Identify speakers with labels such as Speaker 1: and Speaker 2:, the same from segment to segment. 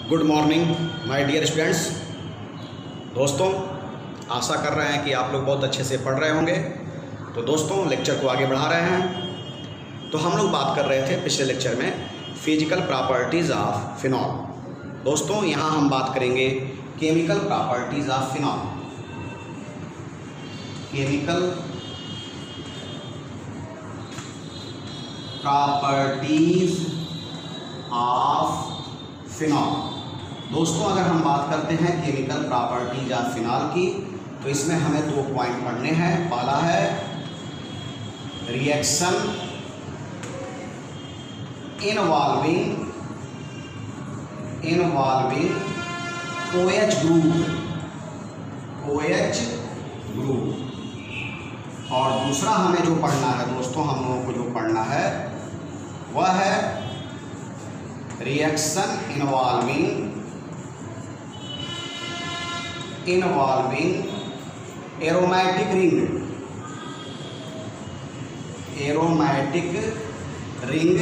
Speaker 1: Good morning my dear students. दोस्तों, आशा कर रहे हैं कि आप लोग बहुत अच्छे से पढ़ रहे होंगे। तो दोस्तों, लेक्चर को आगे बढ़ा रहे हैं। तो हम लोग बात कर रहे थे पिछले लेक्चर में फिजिकल प्रॉपर्टीज़ ऑफ फिनॉल। दोस्तों, यहाँ हम बात करेंगे chemical properties of phenol. Chemical properties of phenol. दोस्तों, अगर हम बात करते हैं केमिकल प्रॉपर्टीज ऑफ फिनॉल की, तो इसमें हमें 2 पॉइंट पढ़ने हैं। पहला है रिएक्शन इन्वॉल्विंग OH ग्रुप, और दूसरा हमें जो पढ़ना है दोस्तों, हम लोगों को जो पढ़ना है वह है रिएक्शन इन्वॉल्विंग एरोमेटिक रिंग।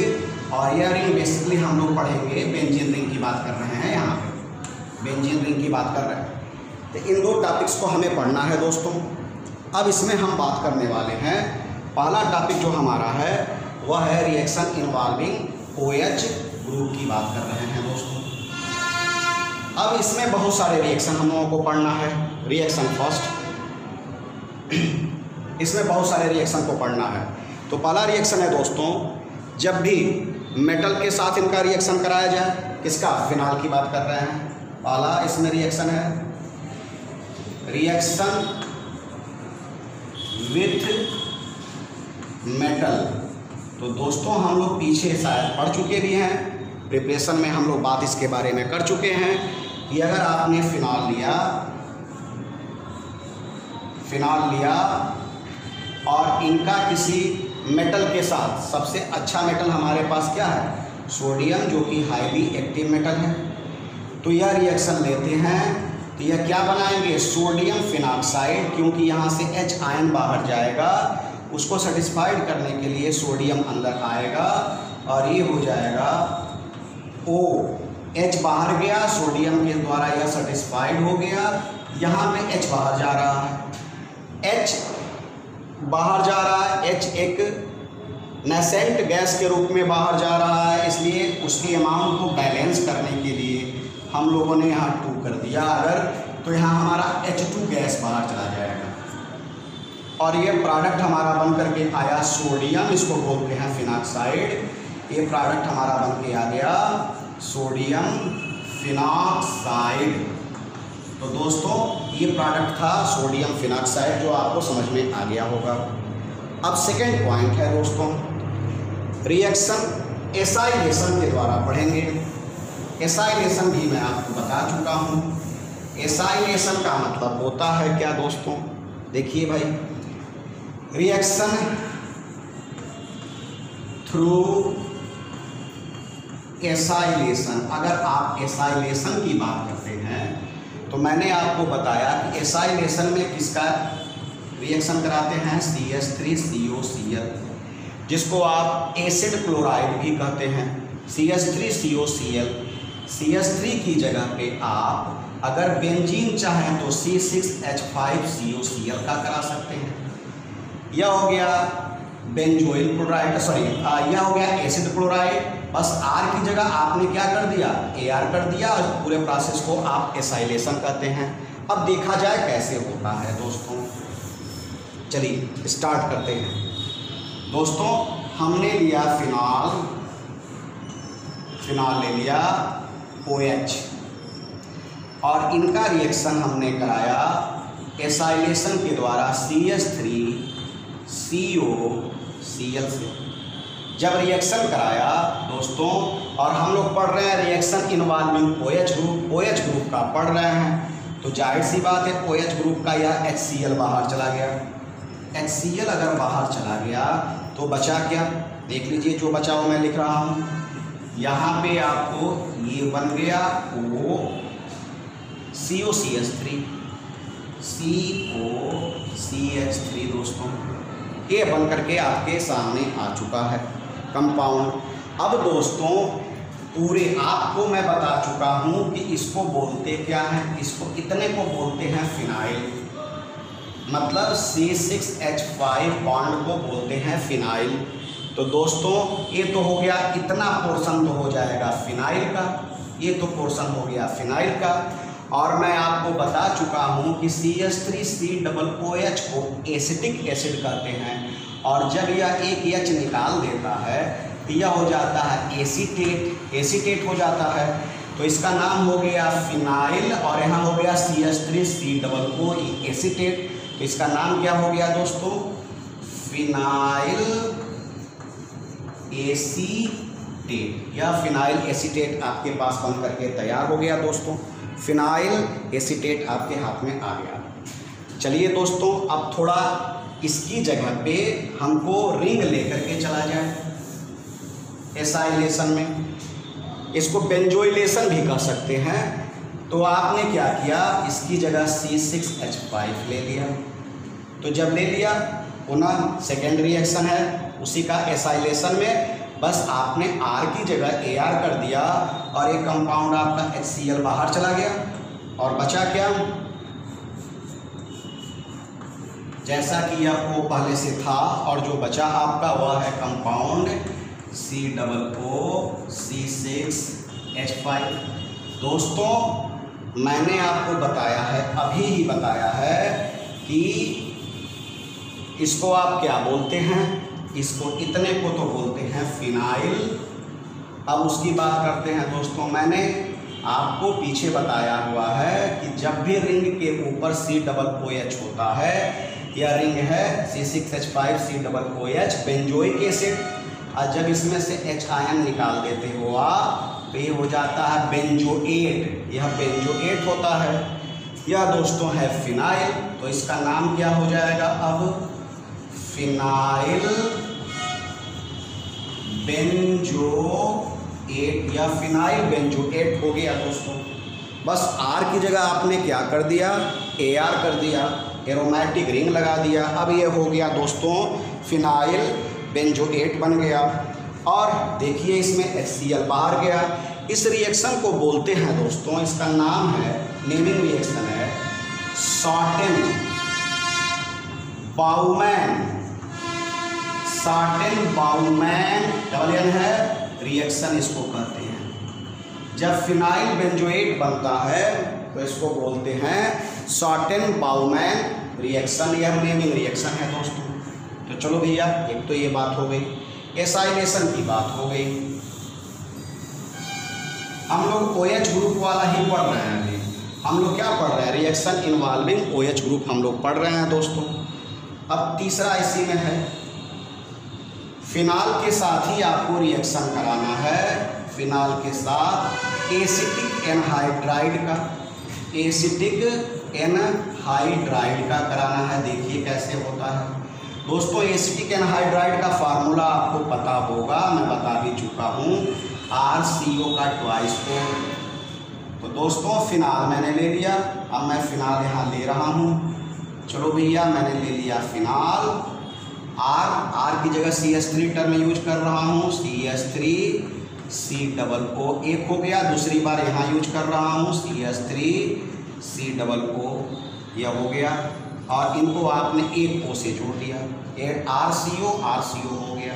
Speaker 1: और यह रिंग बेसिकली हम लोग पढ़ेंगे बेंजीन रिंग की बात कर रहे हैं। यहाँ पे बेंजीन रिंग की बात कर रहे हैं। तो इन 2 टॉपिक्स को हमें पढ़ना है दोस्तों। अब इसमें हम बात करने वाले हैं, पहला टॉपिक जो हमारा है वह है रिएक्शन इन्वॉल्विंग OH ग्रुप की बात कर रहे हैं दोस्तों। अब इसमें बहुत सारे रिएक्शन हम लोगों को पढ़ना है। रिएक्शन फर्स्ट, इसमें बहुत सारे रिएक्शन को पढ़ना है। तो पहला रिएक्शन है दोस्तों, जब भी मेटल के साथ इनका रिएक्शन कराया जाए, किसका, फिनॉल की बात कर रहे हैं। पहला इसमें रिएक्शन है रिएक्शन विथ मेटल। तो दोस्तों, हम लोग पीछे शायद पढ़ चुके भी हैं, प्रिपरेशन में हम लोग बात इसके बारे में कर चुके हैं कि अगर आपने फिनॉल लिया और इनका किसी मेटल के साथ, सबसे अच्छा मेटल हमारे पास क्या है, सोडियम, जो कि हाईली एक्टिव मेटल है। तो यह रिएक्शन लेते हैं तो यह क्या बनाएंगे, सोडियम फिनॉक्साइड, क्योंकि यहाँ से H आयन बाहर जाएगा, उसको सेटिस्फाइड करने के लिए सोडियम अंदर आएगा और ये हो जाएगा OH बाहर गया, सोडियम के द्वारा यह सेटिस्फाइड हो गया। यहाँ पे H बाहर जा रहा है, H बाहर जा रहा है, H एक नेसेंट गैस के रूप में बाहर जा रहा है, इसलिए उसकी अमाउंट को बैलेंस करने के लिए हम लोगों ने यहाँ 2 कर दिया अगर, तो यहाँ हमारा H2 गैस बाहर चला जाएगा और ये प्रोडक्ट हमारा बन करके आया सोडियम, इसको बोलते हैं फिनॉक्साइड। ये प्रोडक्ट हमारा बन के आ गया सोडियम फिनॉक्साइड। तो दोस्तों, ये प्रोडक्ट था सोडियम फिनॉक्साइड, जो आपको समझ में आ गया होगा। अब सेकेंड पॉइंट है दोस्तों, रिएक्शन एसाइलेशन के द्वारा पढ़ेंगे। एसाइलेशन भी मैं आपको बता चुका हूँ। एसाइलेशन का मतलब होता है क्या दोस्तों, देखिए भाई, रिएक्शन थ्रू एसाइलेशन। अगर आप एसाइलेशन की बात करते हैं तो मैंने आपको बताया कि एसाइलेशन में किसका रिएक्शन कराते हैं, CH3COCl, जिसको आप एसिड क्लोराइड भी कहते हैं, CH3COCl। CH3 की जगह पे आप अगर बेंजीन चाहें तो C6H5COCl का करा सकते हैं। यह हो गया बेंजोइल क्लोराइड, यह हो गया एसिड क्लोराइड। बस R की जगह आपने क्या कर दिया, AR कर दिया, और पूरे प्रोसेस को आप एसाइलेशन कहते हैं। अब देखा जाए कैसे होता है दोस्तों, चलिए स्टार्ट करते हैं। दोस्तों, हमने लिया फिनॉल ले लिया OH, और इनका रिएक्शन हमने कराया एसाइलेशन के द्वारा CH3COCl से। जब रिएक्शन कराया दोस्तों, और हम लोग पढ़ रहे हैं रिएक्शन इन्वॉल्विंग OH ग्रुप का पढ़ रहे हैं, तो जाहिर सी बात है OH ग्रुप का यह HCl बाहर चला गया। HCl अगर बाहर चला गया तो बचा क्या, देख लीजिए, जो बचा हुआ मैं लिख रहा हूँ यहाँ पे आपको, ये बन गया COCH3 दोस्तों, ये बन करके आपके सामने आ चुका है कंपाउंड। अब दोस्तों पूरे आपको मैं बता चुका हूँ कि इसको बोलते क्या है, इसको इतने को बोलते हैं फिनाइल, मतलब C6H5 बॉन्ड को बोलते हैं फिनाइल। तो दोस्तों ये तो हो गया, इतना पोर्शन तो हो जाएगा फिनाइल का, ये तो पोर्शन हो गया फिनाइल का। और मैं आपको बता चुका हूँ कि CH3COOH को एसिटिक एसिड कहते हैं, और जब यह एक H निकाल देता है तो यह हो जाता है एसीटेट, एसीटेट हो जाता है। तो इसका नाम हो गया फिनाइल, और यहाँ हो गया CH3COO एसीटेट। तो इसका नाम क्या हो गया दोस्तों, फिनाइल एसीटेट, या फिनाइल एसीटेट आपके पास बन करके तैयार हो गया दोस्तों। फिनाइल एसीटेट आपके हाथ में आ गया। चलिए दोस्तों, अब थोड़ा इसकी जगह पे हमको रिंग लेकर के चला जाए एसाइलेशन में, इसको बेंजोइलेशन भी कह सकते हैं। तो आपने क्या किया, इसकी जगह C6H5 ले लिया। तो जब ले लिया, पुनः सेकेंड रिएक्शन है उसी का एसाइलेशन में, बस आपने R की जगह AR कर दिया और एक कंपाउंड आपका HCl बाहर चला गया, और बचा क्या, जैसा कि आपको पहले से था, और जो बचा आपका वह है कंपाउंड COO C6H5। दोस्तों मैंने आपको बताया है, अभी ही बताया है कि इसको आप क्या बोलते हैं, इसको इतने को तो बोलते हैं फिनाइल। अब उसकी बात करते हैं दोस्तों, मैंने आपको पीछे बताया हुआ है कि जब भी रिंग के ऊपर COOH होता है, यह रिंग है C6H5COOH बेंजोइक एसिड, और जब इसमें से H आयन निकाल देते हो आप तो ये हो जाता है बेंजोएट, यह बेंजोएट होता है। यह दोस्तों है फिनाइल, तो इसका नाम क्या हो जाएगा अब, फिनाइल बेंजोएट, या फिनाइल बेंजोएट हो गया दोस्तों। बस R की जगह आपने क्या कर दिया, AR कर दिया, एरोमेटिक रिंग लगा दिया। अब ये हो गया दोस्तों फिनाइल बेंजोएट बन गया, और देखिए इसमें HCl बाहर गया। इस रिएक्शन को बोलते हैं दोस्तों, इसका नाम है, नेमिंग रिएक्शन है शॉर्टेन बाउमैन, शॉर्टेन बाउमैन डबल एन है रिएक्शन इसको कहते हैं। जब फिनाइल बेंजोएट बनता है तो इसको बोलते हैं शॉर्टेन बाउमैन रिएक्शन, यह नेमिंग रिएक्शन है दोस्तों। तो चलो भैया, एक तो ये बात हो गई, एसाइलेशन की बात हो गई। हम लोग OH ग्रुप वाला ही पढ़ रहे हैं अभी, हम लोग क्या पढ़ रहे हैं, रिएक्शन इन्वॉल्विंग OH ग्रुप हम लोग पढ़ रहे हैं दोस्तों। अब तीसरा इसी में है, फिनाल के साथ ही आपको रिएक्शन कराना है, फिनाल के साथ एसिटिक एनहाइड्राइड का, एसिटिक एनहाइड्राइड का कराना है। देखिए कैसे होता है दोस्तों, एसिटिक एनहाइड्राइड का फार्मूला आपको पता होगा, मैं बता भी चुका हूँ, RCO का ट्वाइस को। तो दोस्तों फिनाल मैंने ले लिया, अब मैं फिनाल यहाँ ले रहा हूँ। चलो भैया, मैंने ले लिया फिनाल, R की जगह CH3 टर्म यूज कर रहा हूँ, CH3COO एक हो गया, दूसरी बार यहाँ यूज कर रहा हूँ CH3COO, यह हो गया, और इनको आपने एक O से जोड़ दिया, RCO हो गया।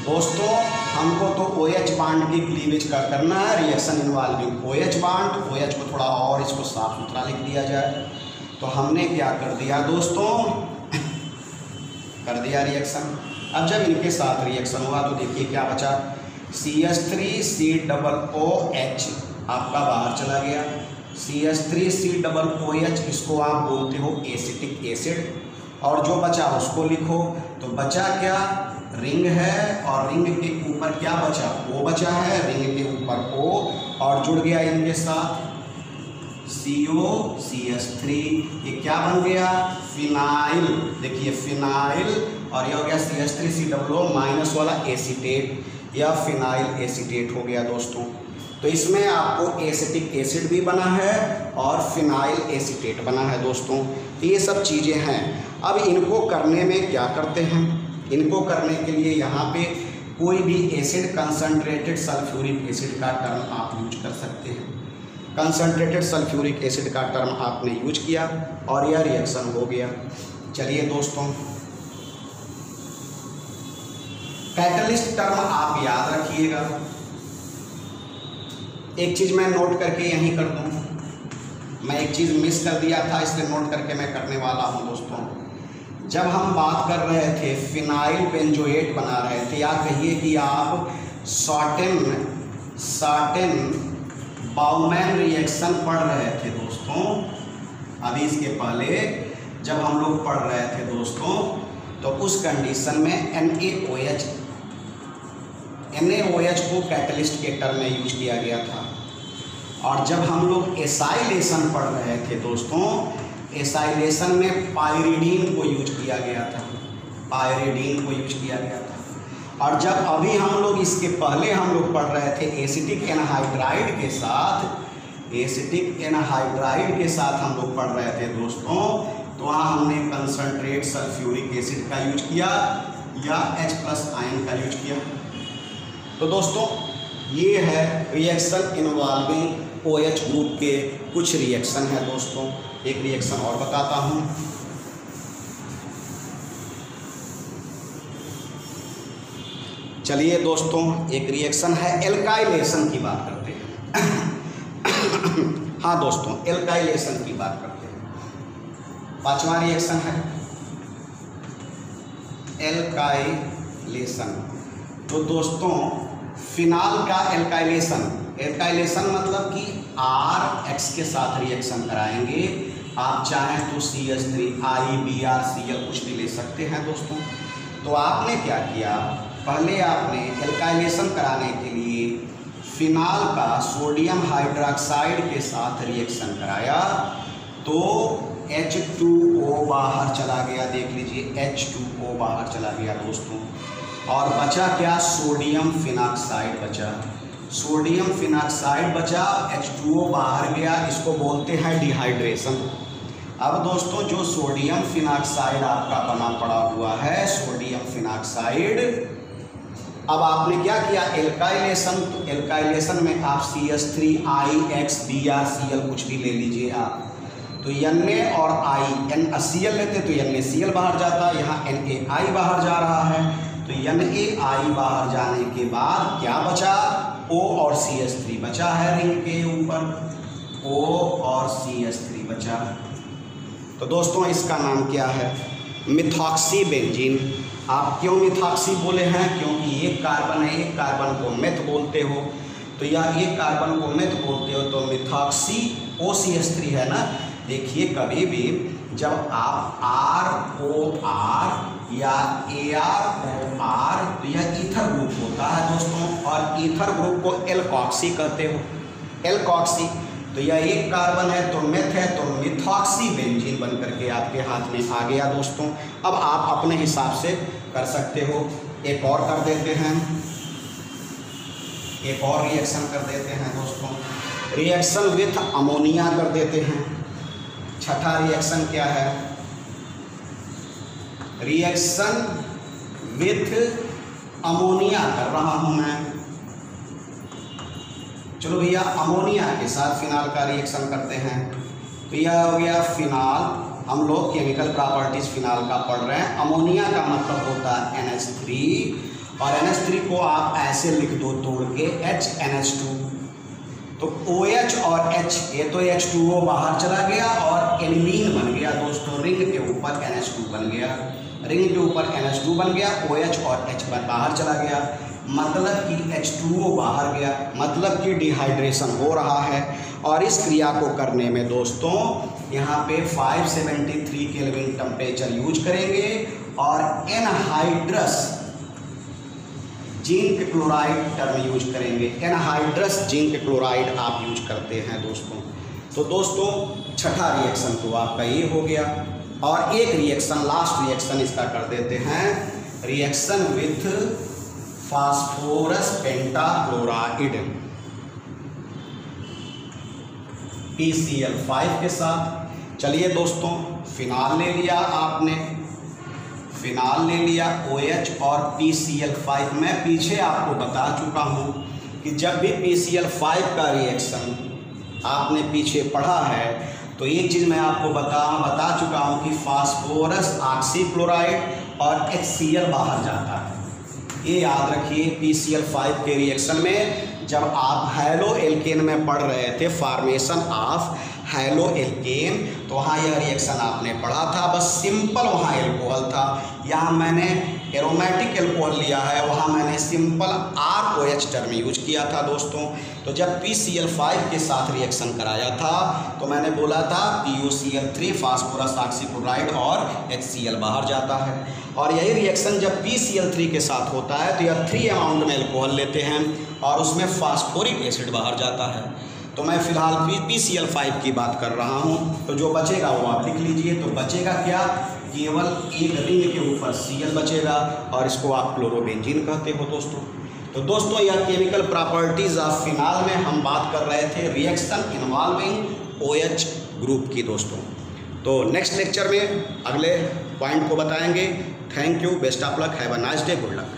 Speaker 1: दोस्तों हमको तो OH बांड की क्लीवेज करना है, reaction involving OH bond, OH को थोड़ा और इसको साफ सुथरा लिख दिया जाए। तो हमने क्या कर दिया दोस्तों, कर दिया रिएक्शन। अब जब इनके साथ रिएक्शन हुआ तो देखिए क्या बचा, CH3COOH आपका बाहर चला गया, CH3COOH इसको आप बोलते हो एसिटिक एसिड, और जो बचा उसको लिखो। तो बचा क्या, रिंग है, और रिंग के ऊपर क्या बचा, O बचा है, रिंग के ऊपर O, और जुड़ गया इनके साथ COCH3, ये क्या बन गया, फिनाइल। देखिए फिनाइल, और ये हो गया CH3COO माइनस वाला एसीटेट, या फिनाइल एसीटेट हो गया दोस्तों। तो इसमें आपको एसिटिक एसिड भी बना है और फिनाइल एसीटेट बना है दोस्तों। तो ये सब चीज़ें हैं। अब इनको करने में क्या करते हैं, इनको करने के लिए यहाँ पे कोई भी एसिड कंसंट्रेटेड सल्फ्यूरिक एसिड का टर्म आप यूज कर सकते हैं। कंसंट्रेटेड सल्फ्यूरिक एसिड का टर्म आपने यूज किया और यह रिएक्शन हो गया। चलिए दोस्तों, कैटलिस्ट टर्म आप याद रखिएगा। एक चीज़ मैं नोट करके यहीं कर दूं, मैं एक चीज़ मिस कर दिया था इसलिए नोट करके मैं करने वाला हूं दोस्तों। जब हम बात कर रहे थे फिनाइल बेंजोएट बना रहे थे, या कहिए कि आप शॉर्टेन बाउमैन रिएक्शन पढ़ रहे थे दोस्तों, अभी इसके पहले जब हम लोग पढ़ रहे थे दोस्तों, तो उस कंडीशन में NaOH को कैटलिस्ट के टर्म में यूज किया गया था। और जब हम लोग एसाइलेशन पढ़ रहे थे दोस्तों, एसाइलेशन में पायरिडीन को यूज किया गया था, पायरिडीन को यूज किया गया था। और जब अभी हम लोग इसके पहले हम लोग पढ़ रहे थे एसिटिक एनहाइड्राइड के साथ, एसिटिक एनहाइड्राइड के साथ हम लोग पढ़ रहे थे दोस्तों, तो वहाँ हमने कंसंट्रेट सल्फ्यूरिक एसिड का यूज किया या H+ आयन का यूज किया। तो दोस्तों ये है रिएक्शन इन्वॉल्विंग OH ग्रुप के कुछ रिएक्शन है दोस्तों। एक रिएक्शन और बताता हूँ। चलिए दोस्तों, एक रिएक्शन है एल्काइलेशन की बात करते हैं। हाँ दोस्तों, एल्काइलेशन की बात करते हैं। पांचवा रिएक्शन है एल्काइलेशन। तो दोस्तों फिनाल का एल्काइलेशन मतलब कि RH के साथ रिएक्शन कराएंगे। आप चाहें तो CH3 IBrCl कुछ भी ले सकते हैं दोस्तों। तो आपने क्या किया, पहले आपने एल्काइलेशन कराने के लिए फिनाल का सोडियम हाइड्रोक्साइड के साथ रिएक्शन कराया, तो H2O बाहर चला गया। देख लीजिए H2O बाहर चला गया दोस्तों। और बचा क्या, सोडियम फिनॉक्साइड बचा, सोडियम फिनॉक्साइड बचा, H2O बाहर गया। इसको बोलते हैं डिहाइड्रेशन। अब दोस्तों जो सोडियम फिनॉक्साइड आपका बना पड़ा हुआ है, सोडियम फिनॉक्साइड, अब आपने क्या किया एल्काइलेशन। तो एल्काइलेशन में आप CH3 IXBrCl कुछ भी ले लीजिए आप। तो Na और NaCl लेते तो NaCl बाहर जाता, यहाँ NaI बाहर जा रहा है। तो NaI बाहर जाने के बाद क्या बचा, O और CH3 बचा है रिंग के ऊपर, O और CH3 बचा। तो दोस्तों इसका नाम क्या है, मिथॉक्सी बेंजीन। आप क्यों मिथॉक्सी बोले हैं, क्योंकि एक कार्बन है, एक कार्बन को मेथ बोलते हो, तो यह एक कार्बन को मेथ बोलते हो तो मिथॉक्सी OCH3 है ना। देखिए कभी भी जब आप ROR या AROR, तो यह ईथर ग्रुप होता है दोस्तों, और ईथर ग्रुप को एल्कॉक्सी कहते हो, एल्कॉक्सी। तो यह एक कार्बन है तो मेथ है, तो मिथॉक्सी बेंजीन बन करके आपके हाथ में आ गया दोस्तों। अब आप अपने हिसाब से कर सकते हो। एक और कर देते हैं, एक और रिएक्शन कर देते हैं दोस्तों, रिएक्शन विथ अमोनिया कर देते हैं। छठा रिएक्शन क्या है, रिएक्शन विथ अमोनिया कर रहा हूं मैं। चलो भैया अमोनिया के साथ फिनाल का रिएक्शन करते हैं। तो यह हो गया फिनाल, हम लोग केमिकल प्रॉपर्टीज फिनाल का पढ़ रहे हैं। अमोनिया का मतलब होता है NH3, और NH3 को आप ऐसे लिख दो तोड़ के HNH2। तो OH और H, ये तो H2O बाहर चला गया और एल्मीन बन गया दोस्तों, रिंग के ऊपर NH2 बन गया, रिंग के ऊपर NH2 बन गया, OH और H बाहर चला गया, मतलब कि H2O बाहर गया, मतलब कि डिहाइड्रेशन हो रहा है। और इस क्रिया को करने में दोस्तों यहाँ पे 573 केल्विन टेम्परेचर यूज करेंगे और anhydrous zinc chloride term use करेंगे। एनहाइड्रस जिंक क्लोराइड आप यूज करते हैं दोस्तों। तो दोस्तों छठा रिएक्शन तो आपका ये हो गया, और एक रिएक्शन लास्ट रिएक्शन इसका कर देते हैं, reaction with phosphorus pentachloride PCl5 के साथ। चलिए दोस्तों फिनाल ले लिया आपने, फिनाल ले लिया OH और PCl5। मैं पीछे आपको बता चुका हूँ कि जब भी PCl5 का रिएक्शन आपने पीछे पढ़ा है तो एक चीज़ मैं आपको बता चुका हूँ कि फास्फोरस ऑक्सीक्लोराइड और HCl बाहर जाता है। ये याद रखिए, PCl5 के रिएक्शन में जब आप हैलो एल्केन में पढ़ रहे थे, फॉर्मेशन ऑफ हैलो एल्केन, तो वहाँ यह रिएक्शन आपने पढ़ा था। बस सिंपल वहाँ एल्कोहल था, यहाँ मैंने एरोमेटिक एल्कोहल लिया है, वहाँ मैंने सिंपल ROH टर्म यूज किया था दोस्तों। तो जब PCl5 के साथ रिएक्शन कराया था तो मैंने बोला था PuCl3 फास्फोरस ऑक्सीक्लोराइड और HCl बाहर जाता है, और यही रिएक्शन जब PCl3 के साथ होता है तो यह 3 अमाउंट में एल्कोहल लेते हैं और उसमें फास्फोरिक एसिड बाहर जाता है। तो मैं फिलहाल PCl5 की बात कर रहा हूँ, तो जो बचेगा वो आप लिख लीजिए। तो बचेगा क्या, केवल एक रिंग के ऊपर Cl बचेगा और इसको आप क्लोरोबेंजीन कहते हो दोस्तों। तो दोस्तों यह केमिकल प्रॉपर्टीज ऑफ फिनाल में हम बात कर रहे थे रिएक्शन इन्वॉल्विंग OH ग्रुप की दोस्तों। तो नेक्स्ट लेक्चर में अगले पॉइंट को बताएंगे। Thank you, best of luck, have a nice day, good luck.